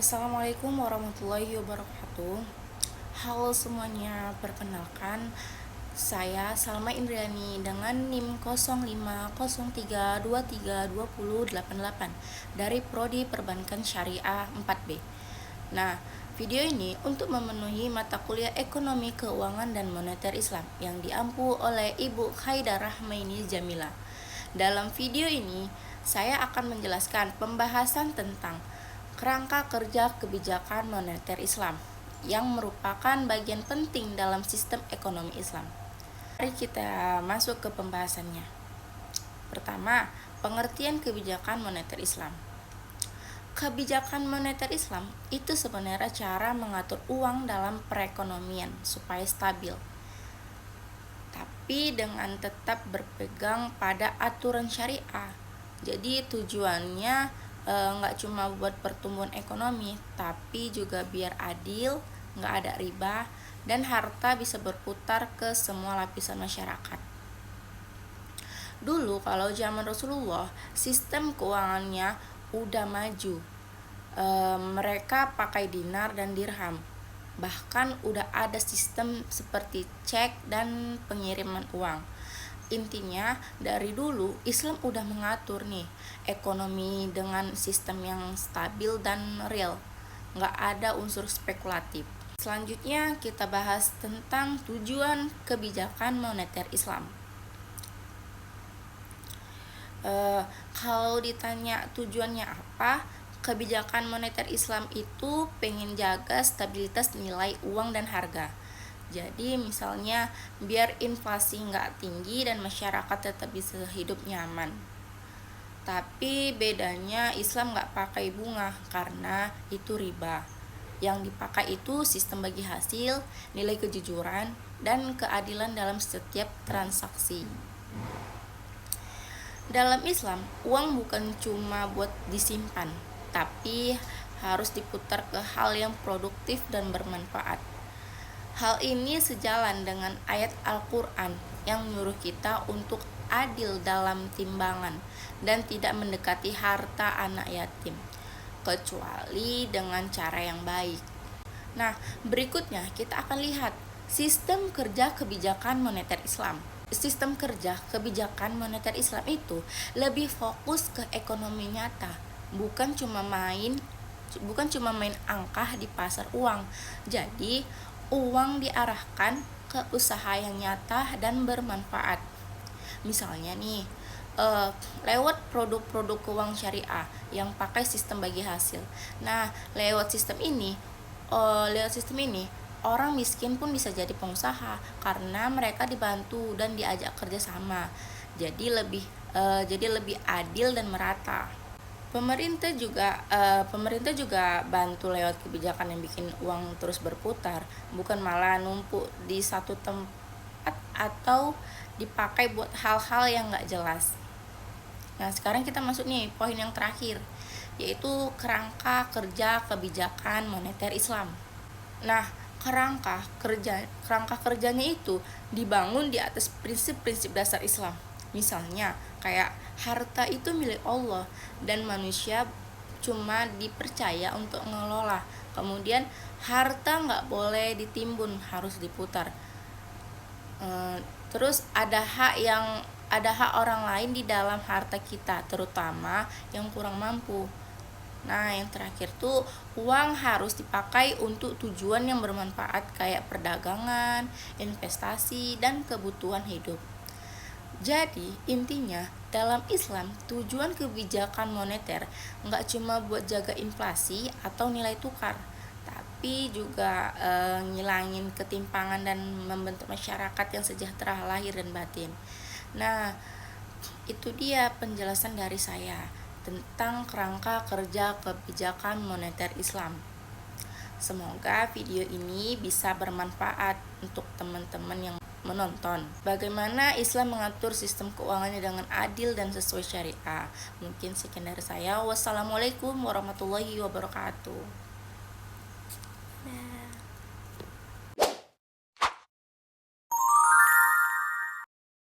Assalamualaikum warahmatullahi wabarakatuh. Halo semuanya, perkenalkan saya Salma Indriani dengan NIM 0503232088 dari Prodi Perbankan Syariah 4B. Nah, video ini untuk memenuhi mata kuliah Ekonomi Keuangan dan Moneter Islam yang diampu oleh Ibu Khaidarah Maini Jamila. Dalam video ini, saya akan menjelaskan pembahasan tentang kerangka kerja kebijakan moneter Islam yang merupakan bagian penting dalam sistem ekonomi Islam. Mari kita masuk ke pembahasannya. Pertama, pengertian kebijakan moneter Islam. Kebijakan moneter Islam itu sebenarnya cara mengatur uang dalam perekonomian supaya stabil, tapi dengan tetap berpegang pada aturan syariah. Jadi tujuannya nggak cuma buat pertumbuhan ekonomi, tapi juga biar adil, nggak ada riba, dan harta bisa berputar ke semua lapisan masyarakat. Dulu kalau zaman Rasulullah, sistem keuangannya udah maju. Mereka pakai dinar dan dirham. Bahkan udah ada sistem seperti cek dan pengiriman uang. Intinya dari dulu Islam udah mengatur nih ekonomi dengan sistem yang stabil dan real, nggak ada unsur spekulatif. Selanjutnya kita bahas tentang tujuan kebijakan moneter Islam. Kalau ditanya tujuannya apa, kebijakan moneter Islam itu pengen jaga stabilitas nilai uang dan harga. Jadi misalnya biar inflasi nggak tinggi dan masyarakat tetap bisa hidup nyaman. Tapi bedanya Islam nggak pakai bunga karena itu riba. Yang dipakai itu sistem bagi hasil, nilai kejujuran, dan keadilan dalam setiap transaksi. Dalam Islam, uang bukan cuma buat disimpan, tapi harus diputar ke hal yang produktif dan bermanfaat. Hal ini sejalan dengan ayat Al-Quran yang menyuruh kita untuk adil dalam timbangan dan tidak mendekati harta anak yatim, kecuali dengan cara yang baik. Nah, berikutnya kita akan lihat sistem kerja kebijakan moneter Islam. Sistem kerja kebijakan moneter Islam itu lebih fokus ke ekonomi nyata, bukan cuma main angka di pasar uang. Jadi uang diarahkan ke usaha yang nyata dan bermanfaat. Misalnya nih, lewat produk-produk keuangan syariah yang pakai sistem bagi hasil. Nah, lewat sistem ini orang miskin pun bisa jadi pengusaha karena mereka dibantu dan diajak kerjasama. Jadi lebih adil dan merata. Pemerintah juga bantu lewat kebijakan yang bikin uang terus berputar, bukan malah numpuk di satu tempat atau dipakai buat hal-hal yang nggak jelas. Nah, sekarang kita masuk nih poin yang terakhir, yaitu kerangka kerja kebijakan moneter Islam. Nah, kerangka kerjanya itu dibangun di atas prinsip-prinsip dasar Islam. Misalnya kayak harta itu milik Allah dan manusia cuma dipercaya untuk mengelola. Kemudian harta nggak boleh ditimbun, harus diputar. Terus ada hak orang lain di dalam harta kita, terutama yang kurang mampu. Nah, yang terakhir tuh uang harus dipakai untuk tujuan yang bermanfaat kayak perdagangan, investasi, dan kebutuhan hidup. Jadi intinya dalam Islam tujuan kebijakan moneter nggak cuma buat jaga inflasi atau nilai tukar, tapi juga ngilangin ketimpangan dan membentuk masyarakat yang sejahtera lahir dan batin. Nah, itu dia penjelasan dari saya tentang kerangka kerja kebijakan moneter Islam. Semoga video ini bisa bermanfaat untuk teman-teman yang menonton. Bagaimana Islam mengatur sistem keuangannya dengan adil dan sesuai syariah. Mungkin sekian dari saya. Wassalamualaikum warahmatullahi wabarakatuh.